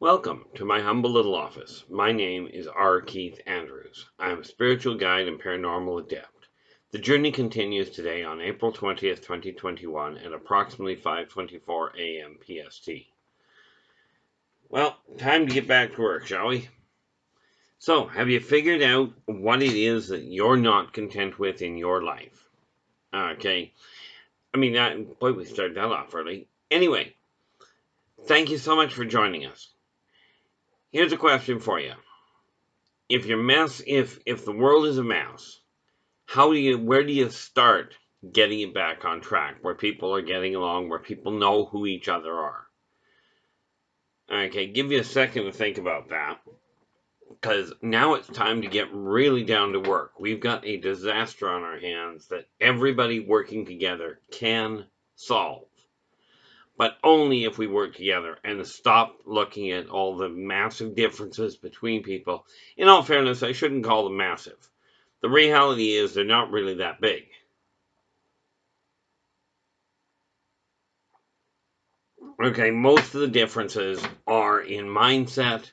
Welcome to my humble little office. My name is R. Keith Andrews. I am a spiritual guide and paranormal adept. The journey continues today on April 20th, 2021 at approximately 5:24 a.m. PST. Well, time to get back to work, shall we? So, have you figured out what it is that you're not content with in your life? Okay. Boy, we started that off early. Anyway, thank you so much for joining us. Here's a question for you. If the world is a mess, where do you start getting it back on track, where people are getting along, where people know who each other are? Okay, give you a second to think about that, because now it's time to get really down to work. We've got a disaster on our hands that everybody working together can solve. But only if we work together and stop looking at all the massive differences between people. In all fairness, I shouldn't call them massive. The reality is they're not really that big. Okay, most of the differences are in mindset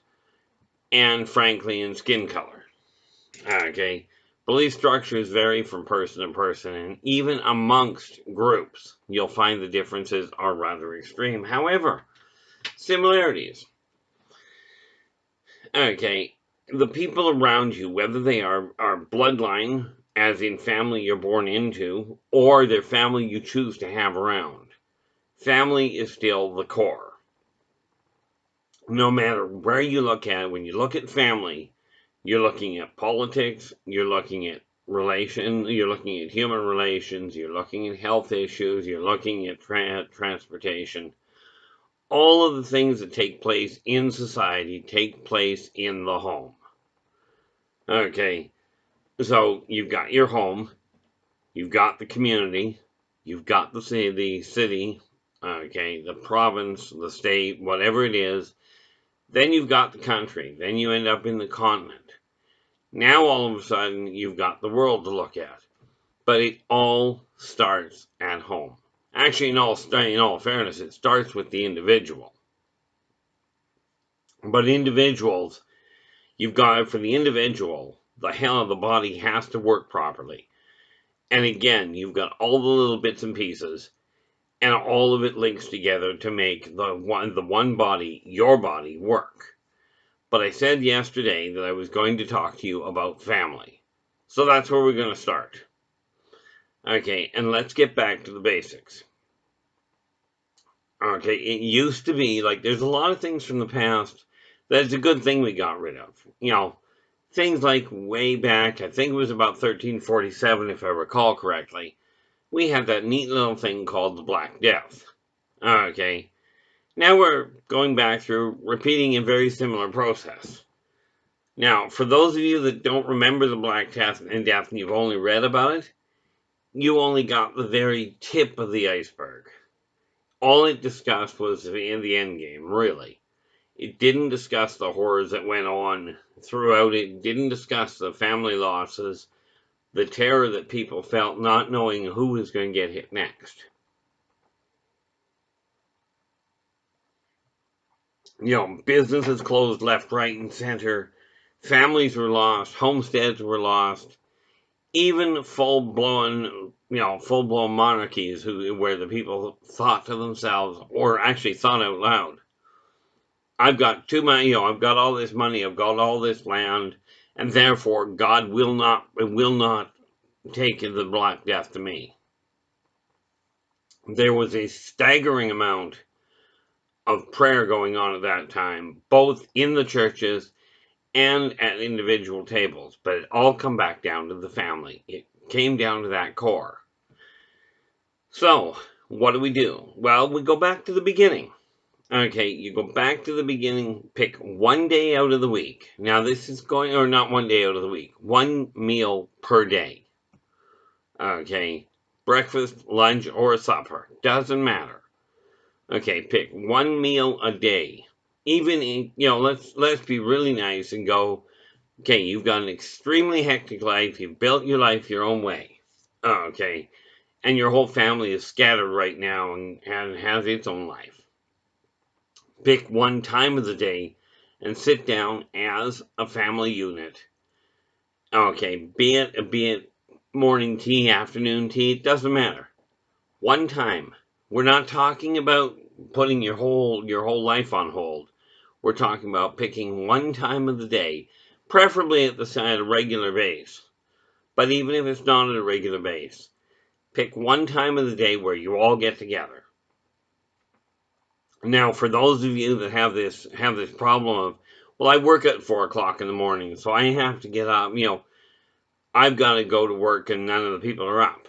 and, frankly, in skin color. Okay, belief structures vary from person to person, and even amongst groups, you'll find the differences are rather extreme. However, similarities. Okay, the people around you, whether they are bloodline, as in family you're born into, or they're family you choose to have around, family is still the core. No matter where you look at it, when you look at family, you're looking at politics, you're looking at you're looking at human relations, you're looking at health issues, you're looking at transportation. All of the things that take place in society take place in the home. Okay, so you've got your home, you've got the community, you've got the city, okay, the province, the state, whatever it is. Then you've got the country. Then you end up in the continent. Now all of a sudden you've got the world to look at. But it all starts at home. Actually, in all fairness, it starts with the individual. But individuals, for the individual, the body has to work properly. And again, you've got all the little bits and pieces, and all of it links together to make the one body, your body, work. But I said yesterday that I was going to talk to you about family. So that's where we're going to start. Okay, and let's get back to the basics. Okay, it used to be, there's a lot of things from the past that it's a good thing we got rid of. Things like way back, I think it was about 1347, if I recall correctly, we had that neat little thing called the Black Death. Okay, now we're going back through repeating a very similar process. Now, for those of you that don't remember the Black Death and you've only read about it, you only got the very tip of the iceberg. All it discussed was the end game, really. It didn't discuss the horrors that went on throughout it. It didn't discuss the family losses, the terror that people felt not knowing who was going to get hit next. Businesses closed left, right, and center. Families were lost. Homesteads were lost. Even full-blown monarchies where the people thought to themselves, or actually thought out loud, I've got I've got all this money, I've got all this land, and therefore God will not take the Black Death to me. There was a staggering amount of prayer going on at that time, both in the churches and at individual tables, but it all come back down to the family. It came down to that core. So, what do? Well, we go back to the beginning. Okay, you go back to the beginning, pick one day out of the week. Now, this is or not one day out of the week, one meal per day. Okay, breakfast, lunch, or supper, doesn't matter. Okay, pick one meal a day. Even, let's be really nice and go, okay, you've got an extremely hectic life, you've built your life your own way. Okay, and your whole family is scattered right now and has its own life. Pick one time of the day and sit down as a family unit. Okay, be it morning tea, afternoon tea, it doesn't matter. One time. We're not talking about putting your whole life on hold. We're talking about picking one time of the day, preferably at a regular base. But even if it's not at a regular base, pick one time of the day where you all get together. Now, for those of you that have this problem of, well, I work at 4 o'clock in the morning, so I have to get up. I've got to go to work, and none of the people are up.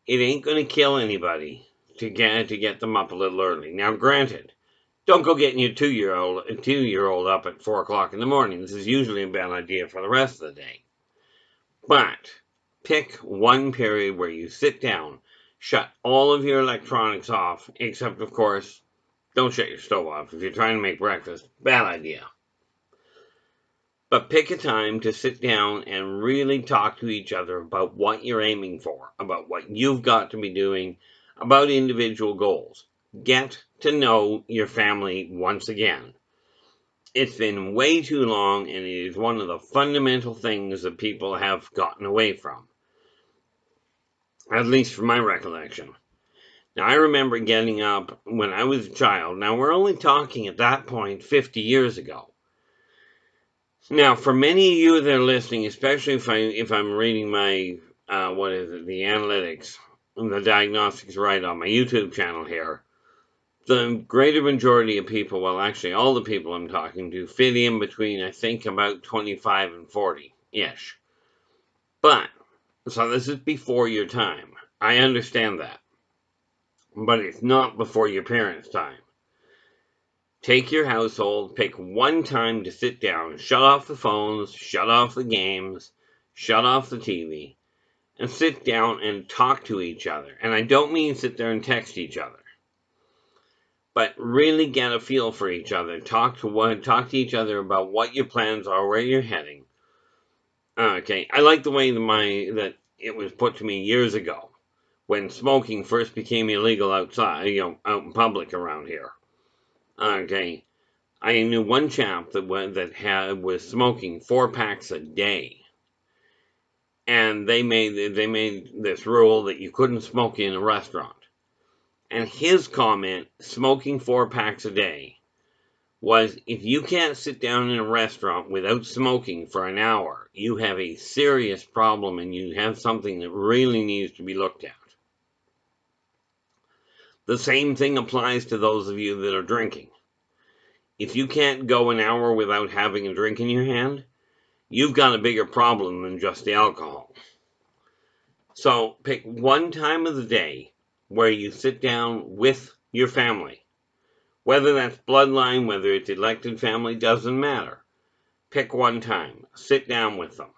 It ain't going to kill anybody to get them up a little early. Now, granted, don't go getting your two-year-old up at 4 o'clock in the morning. This is usually a bad idea for the rest of the day. But pick one period where you sit down, shut all of your electronics off, except, of course, don't shut your stove off. If you're trying to make breakfast, bad idea. But pick a time to sit down and really talk to each other about what you're aiming for, about what you've got to be doing, about individual goals. Get to know your family once again. It's been way too long, and it is one of the fundamental things that people have gotten away from. At least from my recollection. Now, I remember getting up when I was a child. Now, we're only talking at that point 50 years ago. Now, for many of you that are listening, especially if I'm reading my, the analytics, the diagnostics right on my YouTube channel here, the greater majority of people, well, actually all the people I'm talking to, fit in between, I think, about 25 and 40-ish. But, so this is before your time. I understand that. But it's not before your parents' time. Take your household, pick one time to sit down, shut off the phones, shut off the games, shut off the TV, and sit down and talk to each other. And I don't mean sit there and text each other, but really get a feel for each other. Talk to each other about what your plans are, where you're heading. Okay, I like the way that it was put to me years ago, when smoking first became illegal outside, out in public around here. Okay, I knew one chap that was smoking 4 packs a day, and they made this rule that you couldn't smoke in a restaurant. And his comment, smoking 4 packs a day, was if you can't sit down in a restaurant without smoking for an hour, you have a serious problem and you have something that really needs to be looked at. The same thing applies to those of you that are drinking. If you can't go an hour without having a drink in your hand, you've got a bigger problem than just the alcohol. So pick one time of the day where you sit down with your family. Whether that's bloodline, whether it's elected family, doesn't matter. Pick one time. Sit down with them.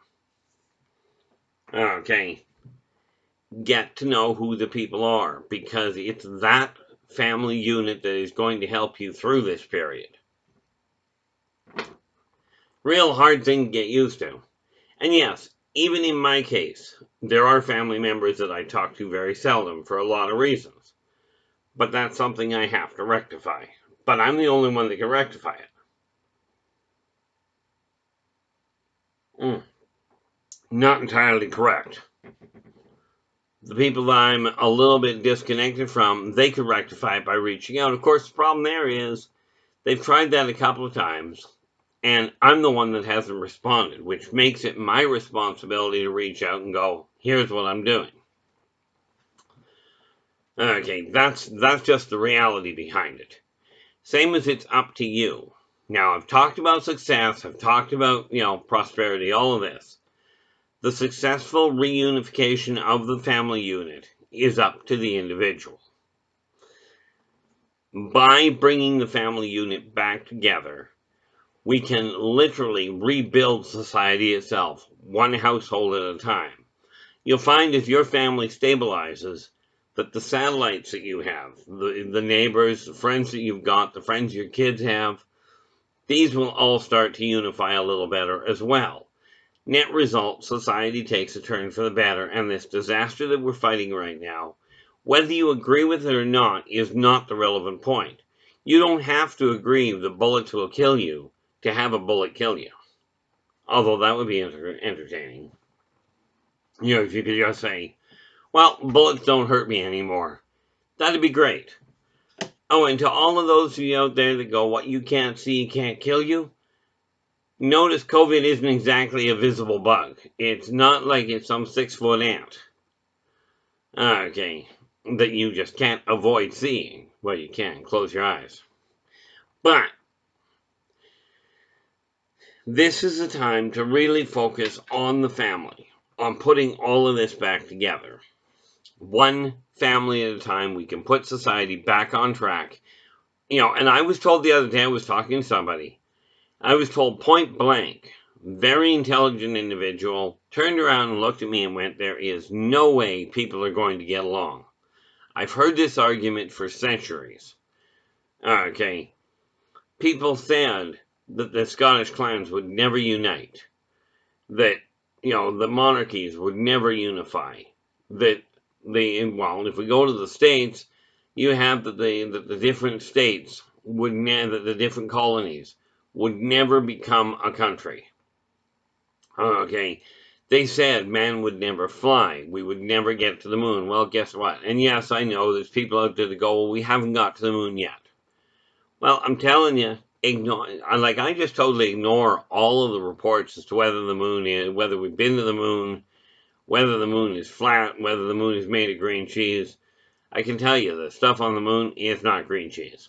Okay. Get to know who the people are, because it's that family unit that is going to help you through this period. Real hard thing to get used to. And yes, even in my case, there are family members that I talk to very seldom for a lot of reasons. But that's something I have to rectify. But I'm the only one that can rectify it. Not entirely correct. The people that I'm a little bit disconnected from, they could rectify it by reaching out. Of course, the problem there is they've tried that a couple of times, and I'm the one that hasn't responded, which makes it my responsibility to reach out and go, here's what I'm doing. Okay, that's just the reality behind it. Same as it's up to you. Now, I've talked about success, I've talked about, prosperity, all of this. The successful reunification of the family unit is up to the individual. By bringing the family unit back together, we can literally rebuild society itself, one household at a time. You'll find as your family stabilizes that the satellites that you have, the neighbors, the friends that you've got, the friends your kids have, these will all start to unify a little better as well. Net result, society takes a turn for the better, and this disaster that we're fighting right now, whether you agree with it or not, is not the relevant point. You don't have to agree that bullets will kill you to have a bullet kill you. Although that would be entertaining. If you could just say, well, bullets don't hurt me anymore. That'd be great. Oh, and to all of those of you out there that go, what you can't see can't kill you, notice COVID isn't exactly a visible bug. It's not like it's some 6-foot ant. Okay, that you just can't avoid seeing. Well, you can. Close your eyes. But this is a time to really focus on the family, on putting all of this back together. One family at a time, we can put society back on track. And I was told the other day, I was talking to somebody, I was told point blank, very intelligent individual, turned around and looked at me and went, there is no way people are going to get along. I've heard this argument for centuries. Okay. People said that the Scottish clans would never unite. That, the monarchies would never unify. That if we go to the States, you have that the different states that the different colonies would never become a country. Okay. They said man would never fly. We would never get to the moon. Well, guess what? And yes, I know there's people out there that go, well, we haven't got to the moon yet. Well, I'm telling you, I just totally ignore all of the reports as to whether we've been to the moon, whether the moon is flat, whether the moon is made of green cheese. I can tell you the stuff on the moon is not green cheese.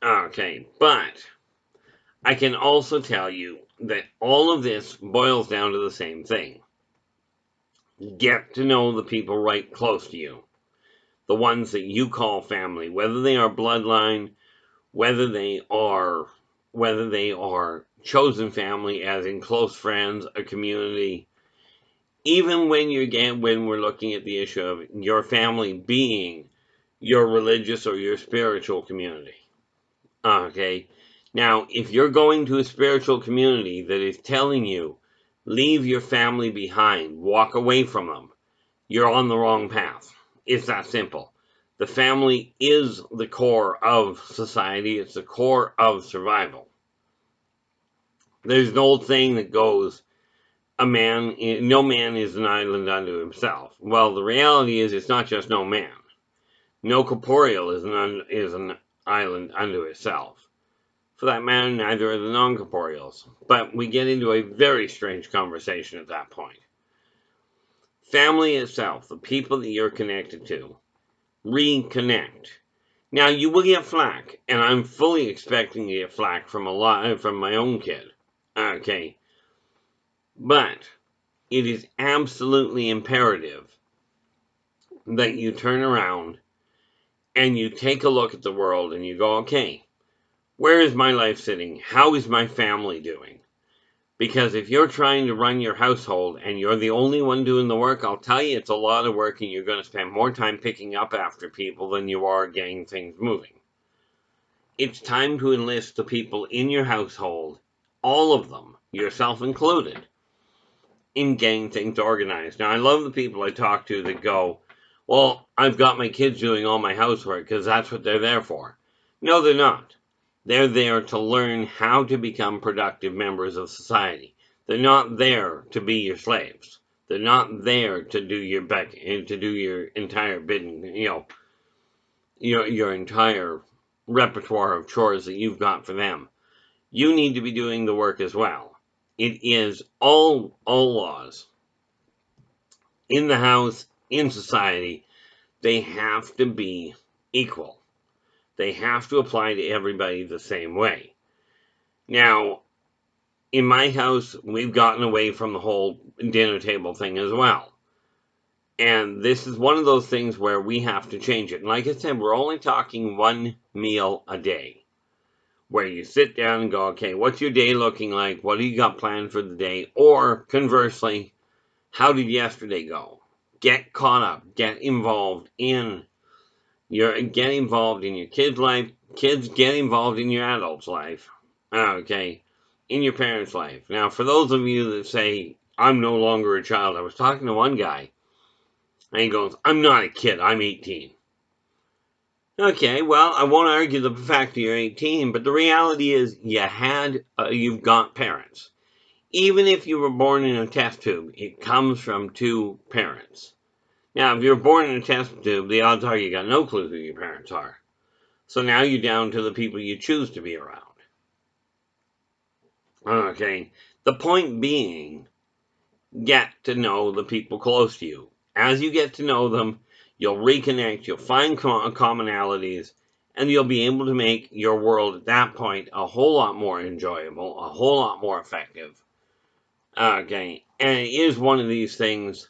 Okay, but I can also tell you that all of this boils down to the same thing. Get to know the people right close to you. The ones that you call family, whether they are bloodline, whether they are chosen family, as in close friends, a community. Even when we're looking at the issue of your family being your religious or your spiritual community. Okay. Now, if you're going to a spiritual community that is telling you, leave your family behind, walk away from them, you're on the wrong path. It's that simple. The family is the core of society. It's the core of survival. There's an old saying that goes, no man is an island unto himself. Well, the reality is it's not just no man. No corporeal is an island unto itself. For that matter, neither are the non-corporeals. But we get into a very strange conversation at that point. Family itself, the people that you're connected to, reconnect. Now, you will get flack, and I'm fully expecting to get flack from my own kid. Okay. But it is absolutely imperative that you turn around and you take a look at the world and you go, okay, where is my life sitting? How is my family doing? Because if you're trying to run your household and you're the only one doing the work, I'll tell you it's a lot of work and you're going to spend more time picking up after people than you are getting things moving. It's time to enlist the people in your household, all of them, yourself included, in getting things organized. Now, I love the people I talk to that go, well, I've got my kids doing all my housework because that's what they're there for. No, they're not. They're there to learn how to become productive members of society. They're not there to be your slaves. They're not there to do your entire bidding, your entire repertoire of chores that you've got for them. You need to be doing the work as well. It is all laws in the house, in society, they have to be equal. They have to apply to everybody the same way. Now, in my house, we've gotten away from the whole dinner table thing as well. And this is one of those things where we have to change it. And like I said, we're only talking one meal a day. Where you sit down and go, okay, what's your day looking like? What do you got planned for the day? Or conversely, how did yesterday go? Get caught up. Get involved in your kid's life. Kids, get involved in your adult's life. Okay. In your parents' life. Now, for those of you that say, I'm no longer a child, I was talking to one guy, and he goes, I'm not a kid, I'm 18. Okay, well, I won't argue the fact that you're 18, but the reality is you've got parents. Even if you were born in a test tube, it comes from two parents. Now, if you were born in a test tube, the odds are you got no clue who your parents are. So now you're down to the people you choose to be around. Okay, the point being, get to know the people close to you. As you get to know them, you'll reconnect, you'll find commonalities, and you'll be able to make your world at that point a whole lot more enjoyable, a whole lot more effective. Okay, and it is one of these things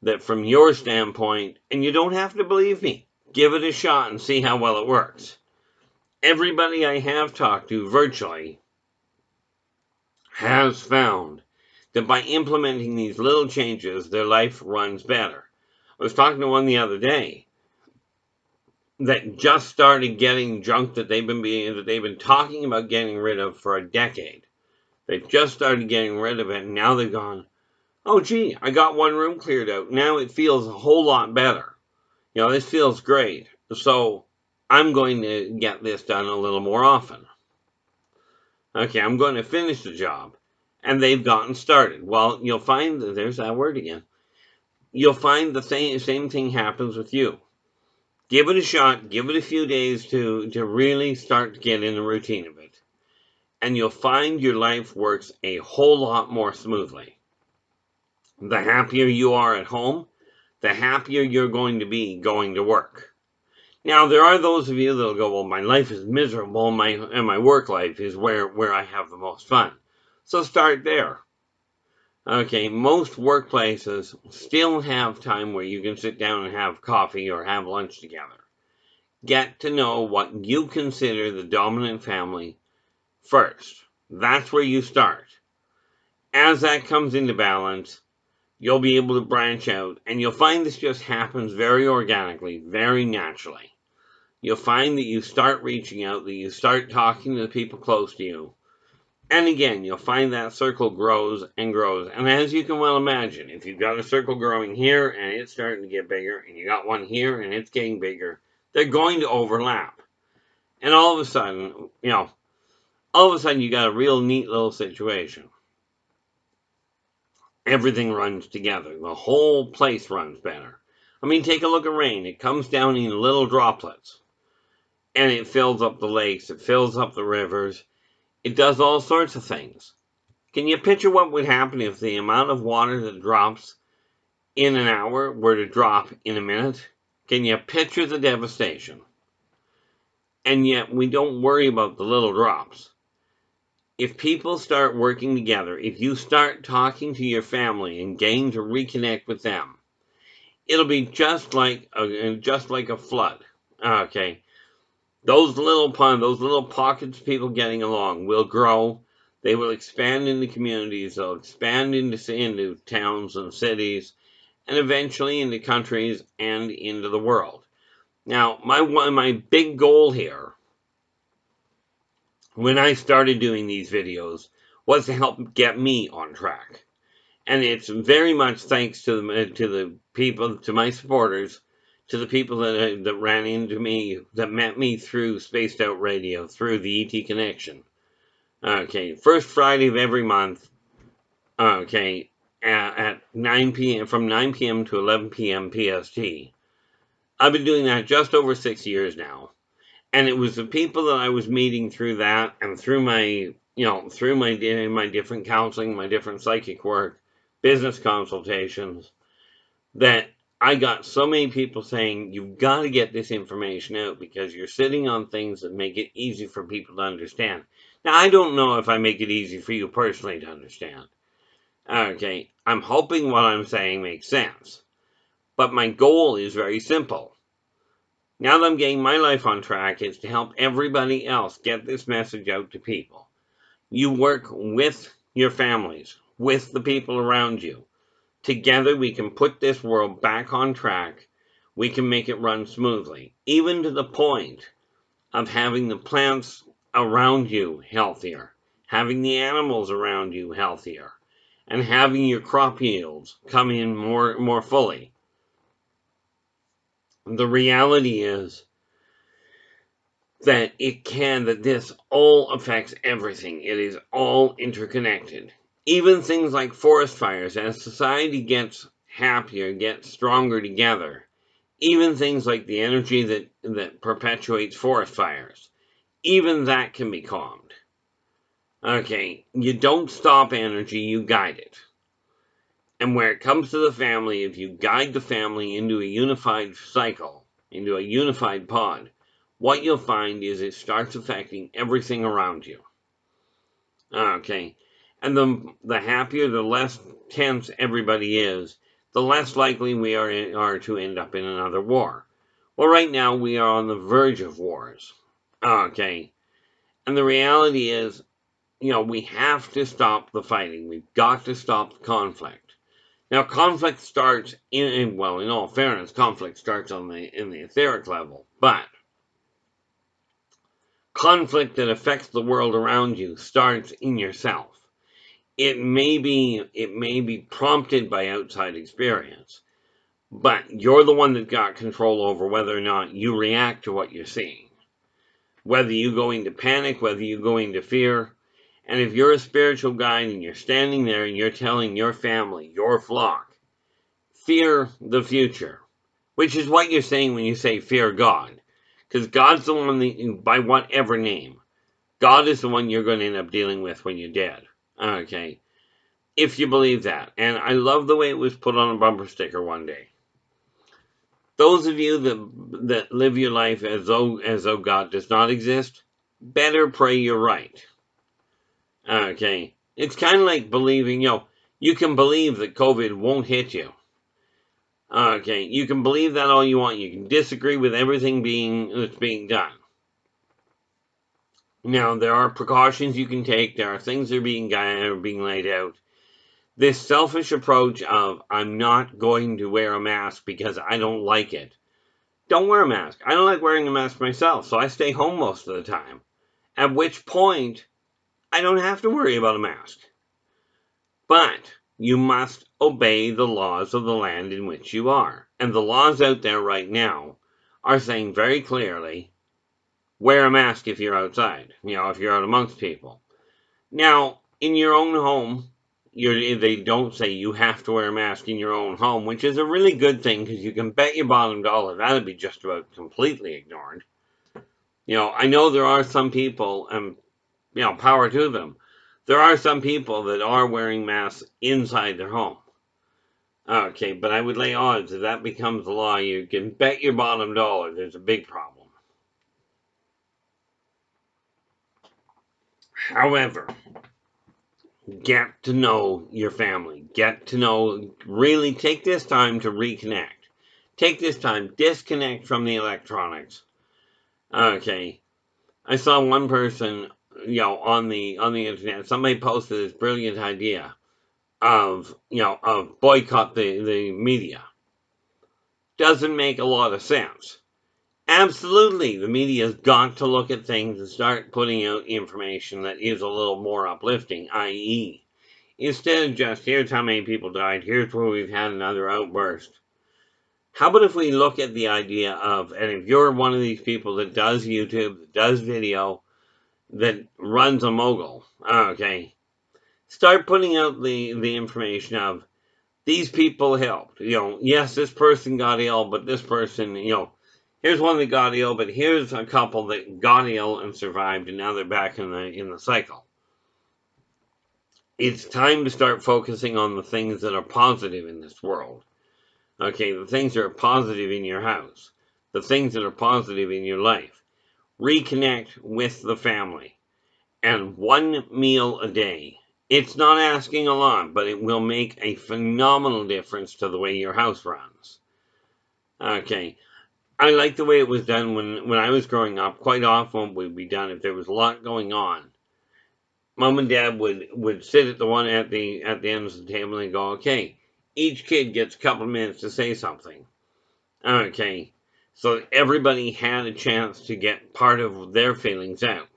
that from your standpoint, and you don't have to believe me, give it a shot and see how well it works. Everybody I have talked to virtually has found that by implementing these little changes, their life runs better. I was talking to one the other day that just started getting junk that they've been talking about getting rid of for a decade. They've just started getting rid of it, and now they've gone, oh gee, I got one room cleared out. Now it feels a whole lot better. This feels great. So I'm going to get this done a little more often. Okay, I'm going to finish the job. And they've gotten started. Well, you'll find that there's that word again. You'll find the same thing happens with you. Give it a shot. Give it a few days to really start to get in the routine of it. And you'll find your life works a whole lot more smoothly. The happier you are at home, the happier you're going to be going to work. Now, there are those of you that'll go, well, my life is miserable, and my work life is where I have the most fun. So start there. Okay, most workplaces still have time where you can sit down and have coffee or have lunch together. Get to know what you consider the dominant family first. That's where you start. As that comes into balance, you'll be able to branch out, and you'll find this just happens very organically, very naturally. You'll find that you start reaching out, that you start talking to the people close to you. And again, you'll find that circle grows and grows. And as you can well imagine, if you've got a circle growing here and it's starting to get bigger, and you got one here and it's getting bigger, they're going to overlap. And all of a sudden, you got a real neat little situation. Everything runs together. The whole place runs better. I mean, take a look at rain. It comes down in little droplets. And it fills up the lakes. It fills up the rivers. It does all sorts of things. Can you picture what would happen if the amount of water that drops in an hour were to drop in a minute? Can you picture the devastation? And yet we don't worry about the little drops. If people start working together, if you start talking to your family and getting to reconnect with them, it'll be just like a flood. Okay, those little pockets of people getting along will grow. They will expand into communities. They'll expand into towns and cities, and eventually into countries and into the world. Now, my big goal here, when I started doing these videos, was to help get me on track. And it's very much thanks to the people, to my supporters, to the people that ran into me, that met me through Spaced Out Radio, through the ET Connection. Okay, first Friday of every month. Okay, at 9 p.m. from 9 p.m. to 11 p.m. PST. I've been doing that just over 6 years now, and it was the people that I was meeting through that, and through my different counseling, my different psychic work, business consultations, that I got so many people saying, you've got to get this information out because you're sitting on things that make it easy for people to understand. Now, I don't know if I make it easy for you personally to understand. Okay, I'm hoping what I'm saying makes sense. But my goal is very simple. Now that I'm getting my life on track, it's to help everybody else get this message out to people. You work with your families, with the people around you. Together we can put this world back on track. We can make it run smoothly, even to the point of having the plants around you healthier, having the animals around you healthier, and having your crop yields come in more fully. The reality is, that this all affects everything. It is all interconnected. Even things like forest fires, as society gets happier, gets stronger together, even things like the energy that perpetuates forest fires, even that can be calmed. Okay, you don't stop energy, you guide it. And where it comes to the family, if you guide the family into a unified cycle, into a unified pod, what you'll find is it starts affecting everything around you. Okay, and the happier, the less tense everybody is, the less likely we are to end up in another war. Well, right now we are on the verge of wars. Okay, and the reality is, we have to stop the fighting. We've got to stop the conflict. Now, conflict starts in all fairness, conflict starts in the etheric level, but conflict that affects the world around you starts in yourself. It may be prompted by outside experience, but you're the one that got control over whether or not you react to what you're seeing. Whether you go into panic, whether you go into fear. And if you're a spiritual guide and you're standing there and you're telling your family, your flock, fear the future, which is what you're saying when you say fear God. Because God's the one that, by whatever name, God is the one you're going to end up dealing with when you're dead. Okay. If you believe that. And I love the way it was put on a bumper sticker one day. Those of you that live your life as though God does not exist, better pray you're right. Okay. It's kind of like believing, you can believe that COVID won't hit you. Okay. You can believe that all you want. You can disagree with everything that's being done. Now, there are precautions you can take. There are things that are being laid out. This selfish approach of, I'm not going to wear a mask because I don't like it. Don't wear a mask. I don't like wearing a mask myself, so I stay home most of the time. At which point, I don't have to worry about a mask. But you must obey the laws of the land in which you are. And the laws out there right now are saying very clearly, wear a mask if you're outside, if you're out amongst people. Now, in your own home, they don't say you have to wear a mask in your own home, which is a really good thing because you can bet your bottom dollar that'd be just about completely ignored. I know there are some people, and power to them. There are some people that are wearing masks inside their home. Okay, but I would lay odds if that becomes the law, you can bet your bottom dollar there's a big problem. However, get to know your family. Really take this time to reconnect. Take this time, disconnect from the electronics. Okay. I saw one person, on the internet, somebody posted this brilliant idea of boycott the media. Doesn't make a lot of sense. Absolutely, the media's got to look at things and start putting out information that is a little more uplifting, i.e., instead of just, here's how many people died, here's where we've had another outburst. How about if we look at the idea of, and if you're one of these people that does YouTube, that does video, that runs a mogul, okay, start putting out the information of, these people helped. Yes, this person got ill, but this person, here's one that got ill, but here's a couple that got ill and survived, and now they're back in the cycle. It's time to start focusing on the things that are positive in this world. Okay, the things that are positive in your house, the things that are positive in your life. Reconnect with the family. And one meal a day. It's not asking a lot, but it will make a phenomenal difference to the way your house runs. Okay. I like the way it was done when I was growing up. Quite often what would be done if there was a lot going on. Mom and Dad would sit at the end of the table and go, okay, each kid gets a couple of minutes to say something. Okay. So everybody had a chance to get part of their feelings out.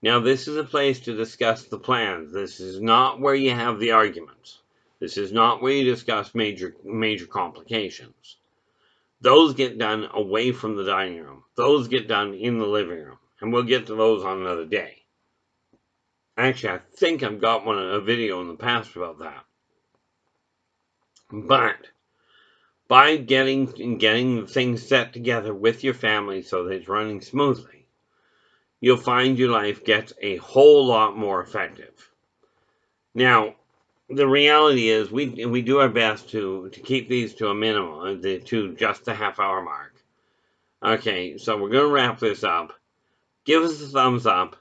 Now, this is a place to discuss the plans. This is not where you have the arguments. This is not where you discuss major complications. Those get done away from the dining room. Those get done in the living room. And we'll get to those on another day. Actually, I think I've got a video in the past about that. But by getting things set together with your family so that it's running smoothly, you'll find your life gets a whole lot more effective. Now, the reality is we do our best to keep these to a minimum, to just the half-hour mark. Okay, so we're going to wrap this up. Give us a thumbs up.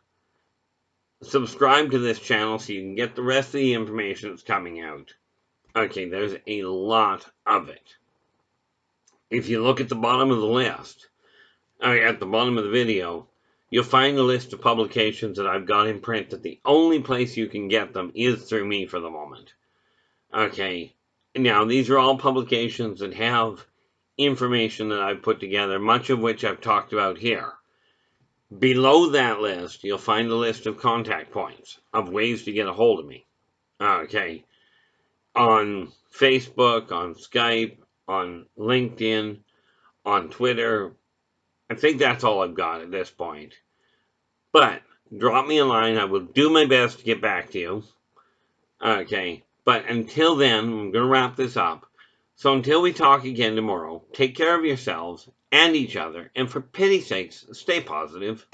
Subscribe to this channel so you can get the rest of the information that's coming out. Okay, there's a lot of it. If you look at the bottom of the list, at the bottom of the video, you'll find a list of publications that I've got in print that the only place you can get them is through me for the moment. Okay, now these are all publications that have information that I've put together, much of which I've talked about here. Below that list, you'll find a list of contact points of ways to get a hold of me. Okay, on Facebook, on Skype, on LinkedIn, on Twitter. I think that's all I've got at this point. But drop me a line. I will do my best to get back to you. Okay, but until then, I'm going to wrap this up. So until we talk again tomorrow, take care of yourselves and each other, and for pity's sakes, stay positive.